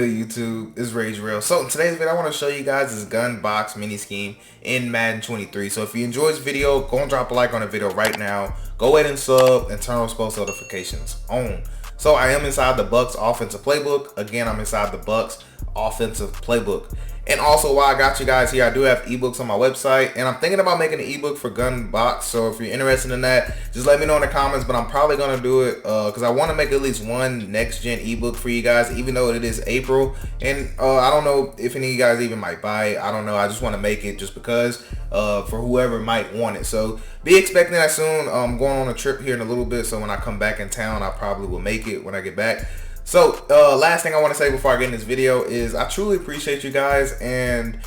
good, YouTube? It's Rage Real. So in today's video, I want to show you guys this gun box mini scheme in Madden 23. So if you enjoyed this video, go and drop a like on the video right now. Go ahead and sub and turn those post notifications on. So I am inside the Bucs offensive playbook. Again, I'm inside the Bucs offensive playbook. And also, while I got you guys here, I do have ebooks on my website, and I'm thinking about making an ebook for gun box. So if you're interested in that, just let me know in the comments. But I'm probably gonna do it because I want to make at least one next gen ebook for you guys, even though it is April. And I don't know if any of you guys even might buy it. I don't know. I just want to make it just because for whoever might want it. So be expecting that soon. I'm going on a trip here in a little bit, so when I come back in town, I probably will make it when I get back. So last thing I want to say before I get in this video is I truly appreciate you guys, and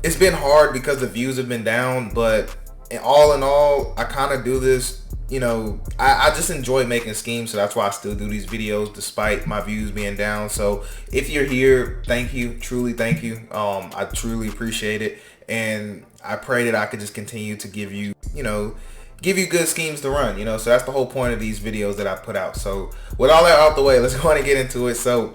it's been hard because the views have been down, but all in all, I kind of do this, you know, I just enjoy making schemes, so that's why I still do these videos despite my views being down. So if you're here, thank you, truly thank you. I truly appreciate it, and I pray that I could just continue to give you, give you good schemes to run, so that's the whole point of these videos that I put out. So with all that out the way, let's go ahead and get into it. So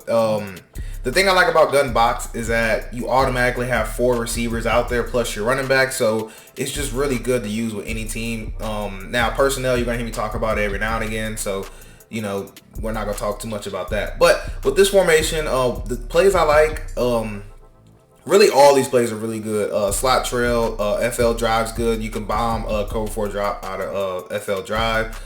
the thing I like about gun box is that you automatically have 4 receivers out there plus your running back, so it's just really good to use with any team. Now personnel, you're gonna hear me talk about it every now and again, so we're not gonna talk too much about that. But with this formation, the plays I like, really all these plays are really good. Slot trail, FL drive's good. You can bomb cover 4 drop out of FL drive.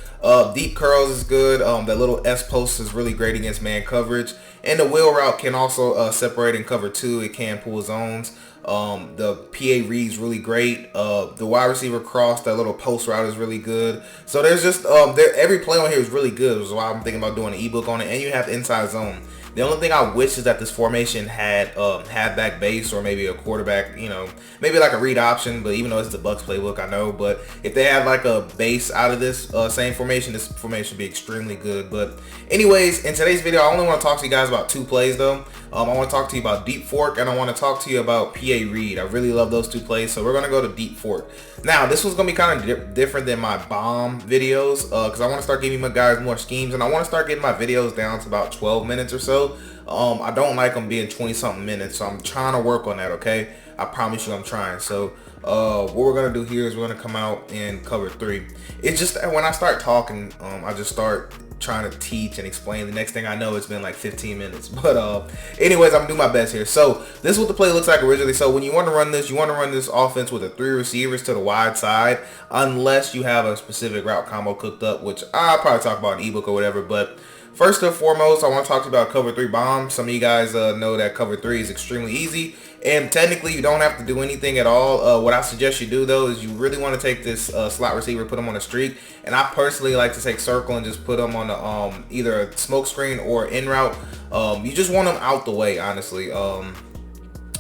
Deep curls is good. That little S post is really great against man coverage. And the wheel route can also separate and cover 2. It can pull zones. The PA read's really great. The wide receiver cross, that little post route is really good. So there's just every play on here is really good, which is why I'm thinking about doing an ebook on it. And you have inside zone. The only thing I wish is that this formation had halfback base, or maybe a quarterback, maybe like a read option. But even though it's the Bucs playbook, I know. But if they had like a base out of this same formation, this formation would be extremely good. But anyways, in today's video, I only want to talk to you guys about 2 plays though. I want to talk to you about deep fork, and I want to talk to you about PA read. I really love those 2 plays, so we're going to go to deep fork. Now, this one's going to be kind of different than my bomb videos because I want to start giving my guys more schemes, and I want to start getting my videos down to about 12 minutes or so. I don't like them being 20-something minutes, so I'm trying to work on that, okay? I promise you I'm trying. So what we're going to do here is we're going to come out in cover 3. It's just that when I start talking, I just start trying to teach and explain. The next thing I know, it's been like 15 minutes. But anyways, I'm doing my best here. So this is what the play looks like originally. So when you want to run this, you want to run this offense with 3 receivers to the wide side, unless you have a specific route combo cooked up, which I'll probably talk about in ebook or whatever. But first and foremost, I want to talk to you about cover 3 bomb. Some of you guys know that cover 3 is extremely easy, and technically you don't have to do anything at all. What I suggest you do though is you really want to take this slot receiver, put them on a streak, and I personally like to take circle and just put them on the either a smoke screen or in route. You just want them out the way, honestly.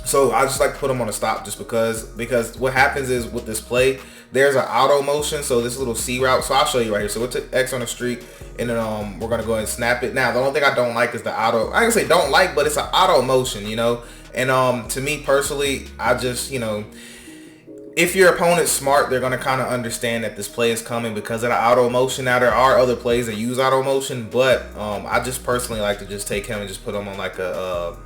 So I just like to put them on a stop just because what happens is with this play, there's an auto motion, so this little C route. So I'll show you right here. So we'll take X on the streak, and then we're gonna go ahead and snap it. Now the only thing I don't like is the auto. I can say don't like, but it's an auto motion, And to me personally, I just if your opponent's smart, they're gonna kind of understand that this play is coming because of the auto motion. Now there are other plays that use auto motion, but I just personally like to just take him and just put him on like a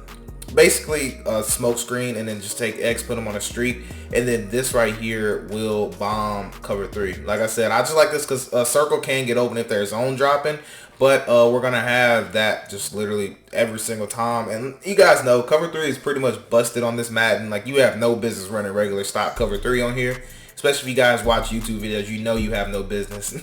basically a smoke screen, and then just take X, put them on a streak, and then this right here will bomb cover 3. Like I said, I just like this because a circle can get open if there's zone dropping, but we're gonna have that just literally every single time. And you guys know cover 3 is pretty much busted on this Madden. Like, you have no business running regular stop cover 3 on here. Especially if you guys watch YouTube videos, you have no business.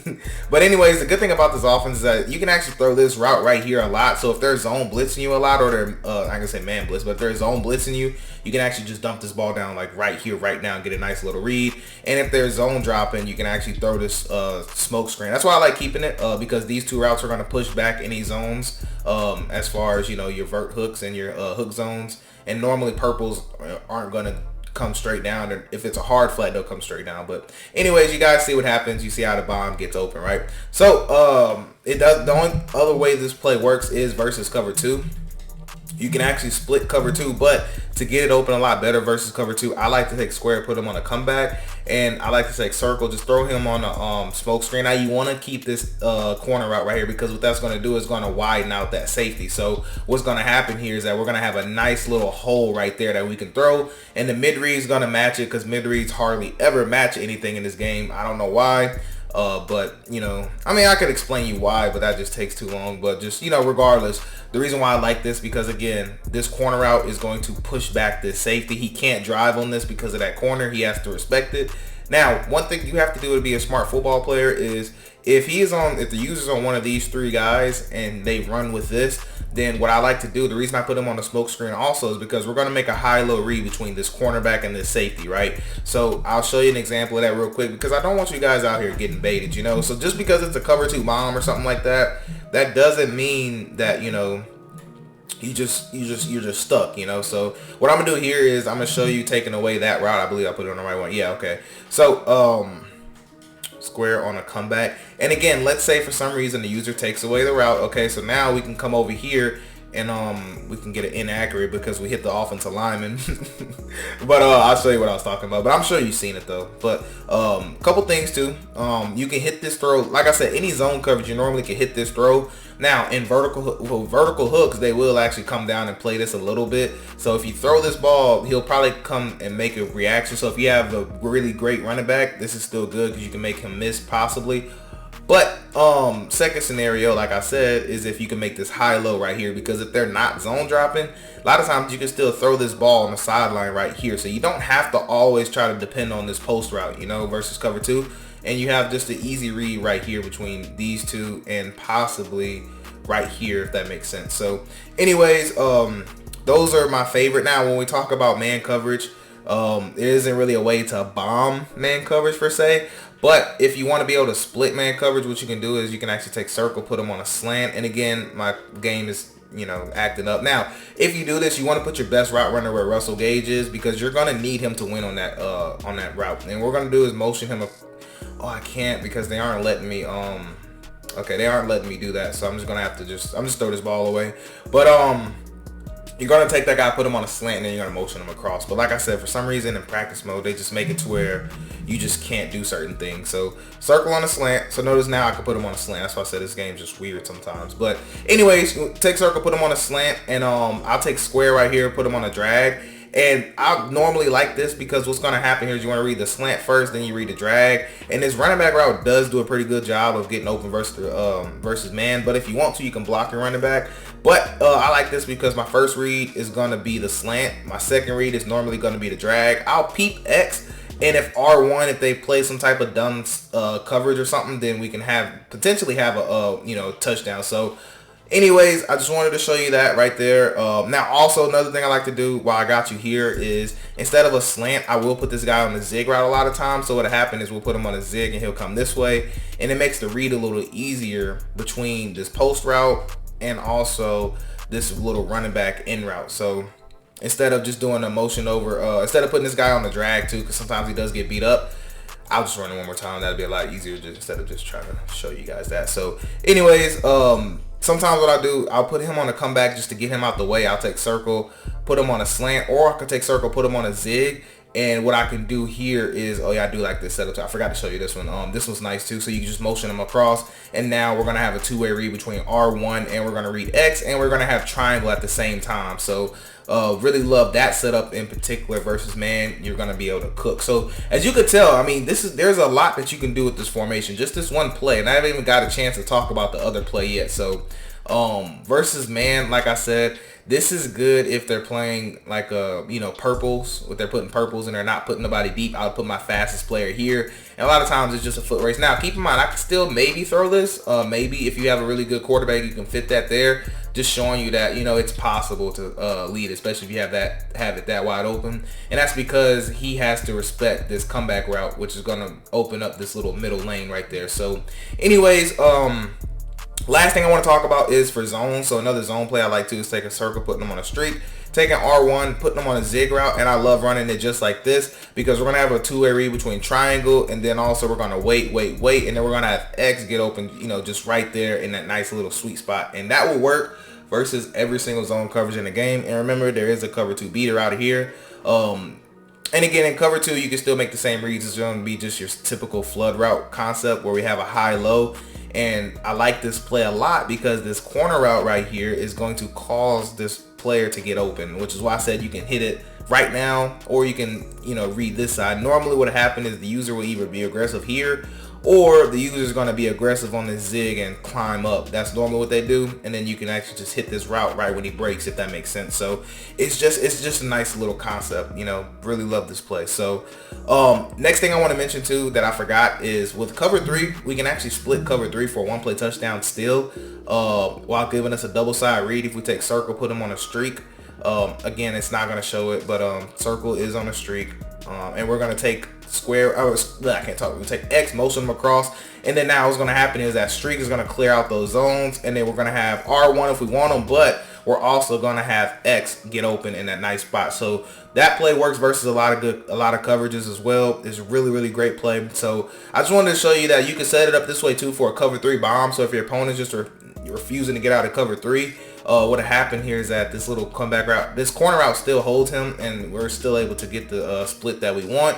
But anyways, the good thing about this offense is that you can actually throw this route right here a lot. So if there's zone blitzing you a lot, or they're, I can say man blitz, but if there's zone blitzing you, you can actually just dump this ball down like right here, right now, and get a nice little read. And if there's zone dropping, you can actually throw this smoke screen. That's why I like keeping it because these 2 routes are going to push back any zones as far as, your vert hooks and your hook zones. And normally purples aren't going to come straight down, or if it's a hard flat, they'll come straight down. But anyways, you guys see what happens. You see how the bomb gets open, right? So it does. The only other way this play works is versus cover 2. You can actually split cover 2, but to get it open a lot better versus cover 2, I like to take square, put him on a comeback, and I like to take circle, just throw him on a smoke screen. Now you want to keep this corner route right here, because what that's going to do is going to widen out that safety. So what's going to happen here is that we're going to have a nice little hole right there that we can throw, and the mid read is going to match it, because mid reads hardly ever match anything in this game. I don't know why. But you know, I mean, I could explain you why, but that just takes too long. But just, you know, regardless, the reason why I like this, because again, this corner route is going to push back this safety. He can't drive on this because of that corner. He has to respect it. Now, one thing you have to do to be a smart football player is if the user's on one of these 3 guys and they run with this, then what I like to do, the reason I put him on the smoke screen also is because we're going to make a high-low read between this cornerback and this safety, right? So I'll show you an example of that real quick, because I don't want you guys out here getting baited, you know? So just because it's a cover 2 bomb or something like that, that doesn't mean that, you know, you're just stuck, you know? So what I'm gonna do here is I'm gonna show you taking away that route. I believe I put it on the right one. Yeah, okay. So square on a comeback, and again, let's say for some reason the user takes away the route. Okay, so now we can come over here and we can get it inaccurate because we hit the offensive lineman. But I'll show you what I was talking about, but I'm sure you've seen it though. But couple things too, you can hit this throw, like I said, any zone coverage you normally can hit this throw. Now in vertical hooks, they will actually come down and play this a little bit. So if you throw this ball, he'll probably come and make a reaction. So if you have a really great running back, this is still good because you can make him miss possibly. But second scenario, like I said, is if you can make this high-low right here, because if they're not zone dropping, a lot of times you can still throw this ball on the sideline right here. So you don't have to always try to depend on this post route, you know, versus cover 2. And you have just an easy read right here between these 2 and possibly right here, if that makes sense. So anyways, those are my favorite. Now when we talk about man coverage, it isn't really a way to bomb man coverage per se, but if you want to be able to split man coverage, what you can do is you can actually take circle, put them on a slant. And again, my game is, you know, acting up. Now if you do this, you want to put your best route runner where Russell Gage is, because you're going to need him to win on that route. And what we're going to do is motion him oh, I can't, because they aren't letting me okay, they aren't letting me do that, so I'm just gonna have to I'm just throw this ball away. But you're gonna take that guy, put him on a slant, and then you're gonna motion him across. But like I said, for some reason in practice mode, they just make it to where you just can't do certain things. So circle on a slant. So notice now I can put him on a slant. That's why I said this game's just weird sometimes. But anyways, take circle, put him on a slant, and I'll take square right here, put him on a drag. And I normally like this because what's going to happen here is you want to read the slant first, then you read the drag. And this running back route does do a pretty good job of getting open versus man. But if you want to, you can block your running back. But I like this because my first read is going to be the slant. My second read is normally going to be the drag. I'll peep X. And if R1, if they play some type of dumb coverage or something, then we can potentially have a touchdown. So anyways, I just wanted to show you that right there. Now, also another thing I like to do while I got you here is instead of a slant, I will put this guy on the zig route a lot of times. So what'll happen is we'll put him on a zig and he'll come this way, and it makes the read a little easier between this post route and also this little running back in route. So instead of just doing a motion over, instead of putting this guy on the drag too, because sometimes he does get beat up, I'll just run it one more time. That'd be a lot easier instead of just trying to show you guys that. So anyways, sometimes what I do, I'll put him on a comeback just to get him out the way. I'll take circle, put him on a slant, or I can take circle, put him on a zig. And what I can do here is, oh yeah, I do like this setup too. I forgot to show you this one. This one's nice too. So you can just motion them across, and now we're gonna have a two-way read between R1 and we're gonna read X, and we're gonna have triangle at the same time. So really love that setup in particular versus man. You're gonna be able to cook. So as you could tell, I mean, there's a lot that you can do with this formation. Just this one play, and I haven't even got a chance to talk about the other play yet. So versus man, like I said, this is good if they're playing like purples, if they're putting purples and they're not putting nobody deep. I'll put my fastest player here, and a lot of times it's just a foot race. Now keep in mind, I can still maybe throw this, maybe if you have a really good quarterback, you can fit that there, just showing you that it's possible to lead, especially if you have it that wide open. And that's because he has to respect this comeback route, which is going to open up this little middle lane right there. So anyways, last thing I want to talk about is for zone. So another zone play I like to is take a circle, putting them on a streak, taking R1, putting them on a zig route, and I love running it just like this because we're going to have a two-way read between triangle, and then also we're going to wait, and then we're going to have X get open, just right there in that nice little sweet spot. And that will work versus every single zone coverage in the game. And remember, there is a cover 2 beater out of here. And again, in cover 2, you can still make the same reads. It's going to be just your typical flood route concept where we have a high-low. And I like this play a lot because this corner route right here is going to cause this player to get open, which is why I said you can hit it right now, or you can, read this side. Normally what happened is the user will either be aggressive here, or the user is going to be aggressive on this zig and climb up. That's normally what they do, and then you can actually just hit this route right when he breaks, if that makes sense. So it's just a nice little concept. Really love this play. So next thing I want to mention too that I forgot is with cover 3, we can actually split cover 3 for a 1-play touchdown still, while giving us a double side read. If we take circle, put him on a streak. Again, it's not going to show it, but circle is on a streak, and we're going to take square, I can't talk, we take X, motion them across, and then now what's going to happen is that streak is going to clear out those zones, and then we're going to have R1 if we want them, but we're also going to have X get open in that nice spot. So that play works versus a lot of coverages as well. It's a really great play. So I just wanted to show you that you can set it up this way too for a cover 3 bomb. So if your opponent's just refusing to get out of cover 3, what happened here is that this little comeback route, this corner route still holds him, and we're still able to get the split that we want,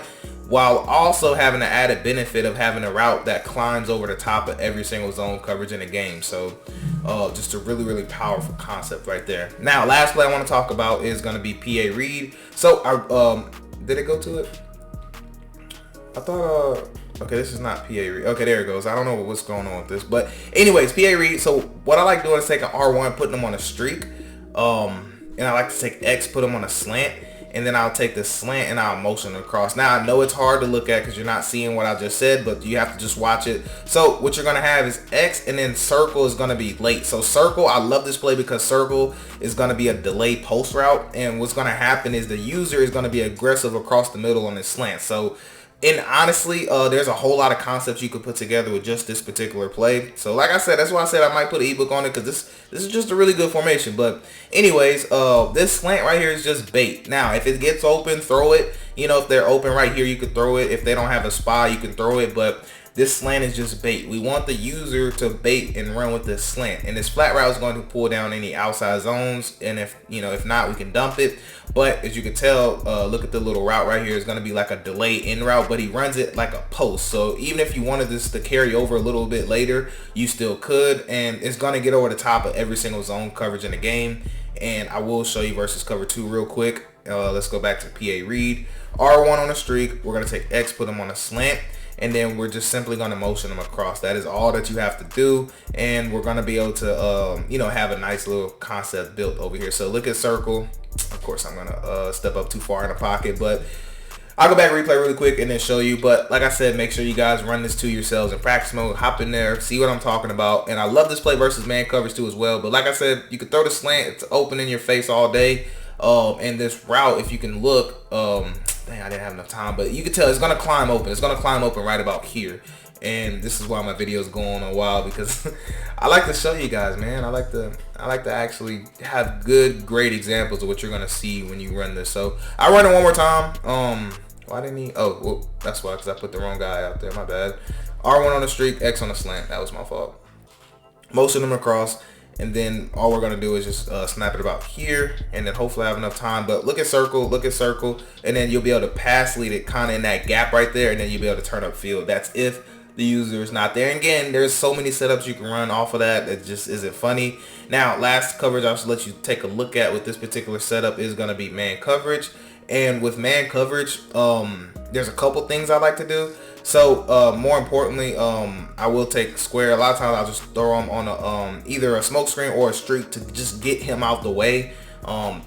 while also having the added benefit of having a route that climbs over the top of every single zone coverage in the game. So just a really powerful concept right there. Now, last play I want to talk about is going to be PA read. So did it go to it? I thought okay, this is not PA read. Okay, there it goes. I don't know what's going on with this, but anyways, PA read. So what I like doing is taking R1, putting them on a streak, and I like to take X, put them on a slant, and then I'll take the slant and I'll motion them across. Now I know it's hard to look at because you're not seeing what I just said, but you have to just watch it. So what you're gonna have is X, and then circle is gonna be late. So circle, I love this play because circle is gonna be a delay post route, and what's gonna happen is the user is gonna be aggressive across the middle on this slant. So, and honestly, there's a whole lot of concepts you could put together with just this particular play. So like I said, that's why I said I might put an ebook on it, because this is just a really good formation. But anyways, this slant right here is just bait. Now, if it gets open, throw it. If they're open right here, you could throw it. If they don't have a spy, you can throw it. But this slant is just bait. We want the user to bait and run with this slant, and this flat route is going to pull down any outside zones, and if not, we can dump it. But as you can tell, look at the little route right here. It's going to be like a delay in route, but he runs it like a post. So even if you wanted this to carry over a little bit later, you still could, and it's going to get over the top of every single zone coverage in the game. And I will show you versus cover 2 real quick. Let's go back to PA read. R1 on a streak. We're going to take X, put him on a slant, and then we're just simply going to motion them across. That is all that you have to do, and we're going to be able to have a nice little concept built over here. So look at circle. Of course, I'm going to step up too far in the pocket, but I'll go back and replay really quick and then show you. But like I said, make sure you guys run this to yourselves in practice mode. Hop in there, see what I'm talking about. And I love this play versus man coverage too as well. But like I said, you can throw the slant. It's open in your face all day. And this route, if you can look, dang, I didn't have enough time, but you can tell it's going to climb open. It's going to climb open right about here. And this is why my videos go on a while, because I like to show you guys, man. I like to actually have great examples of what you're going to see when you run this. So I run it one more time. Why didn't he? Oh, well, that's why, because I put the wrong guy out there. My bad. R1 on the streak, X on the slant. That was my fault. Most of them across. And then all we're going to do is just snap it about here, and then hopefully I have enough time. But look at circle, and then you'll be able to pass lead it kind of in that gap right there, and then you'll be able to turn up field. That's if the user is not there. And again, there's so many setups you can run off of that. It just isn't funny. Now, last coverage I'll just let you take a look at with this particular setup is going to be man coverage. And with man coverage, there's a couple things I like to do. So more importantly, I will take square. A lot of times I'll just throw him on a either a smoke screen or a streak to just get him out the way,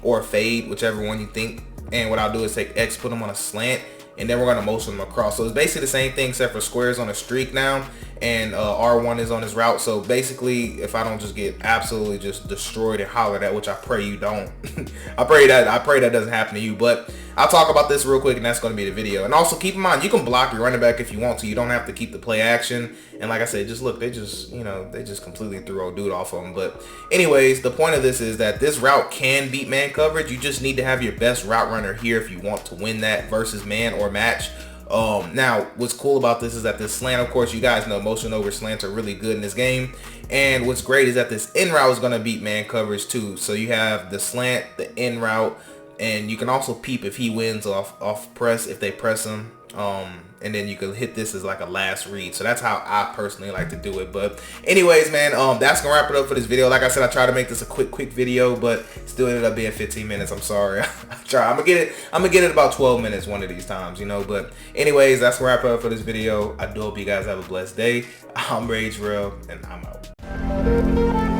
or a fade, whichever one you think. And what I'll do is take X, put him on a slant, and then we're going to motion him across. So it's basically the same thing except for squares on a streak now, and R1 is on his route. So basically, if I don't just get absolutely just destroyed and hollered at, which I pray you don't, I pray that doesn't happen to you. But I'll talk about this real quick, and that's going to be the video. And also keep in mind, you can block your running back if you want to. You don't have to keep the play action. And like I said, just look, they just completely threw old dude off of them. But anyways, the point of this is that this route can beat man coverage. You just need to have your best route runner here if you want to win that versus man or match. Now what's cool about this is that this slant, of course, you guys know motion over slants are really good in this game, and what's great is that this in route is going to beat man coverage too. So you have the slant, the in route, and you can also peep if he wins off press, if they press him, and then you can hit this as like a last read. So that's how I personally like to do it. But anyways, man, that's gonna wrap it up for this video. Like I said, I tried to make this a quick video, but still ended up being 15 minutes. I'm sorry. I'm gonna get it about 12 minutes one of these times, you know. But anyways, that's gonna wrap it up for this video. I do hope you guys have a blessed day. I'm Rage Real, and I'm out.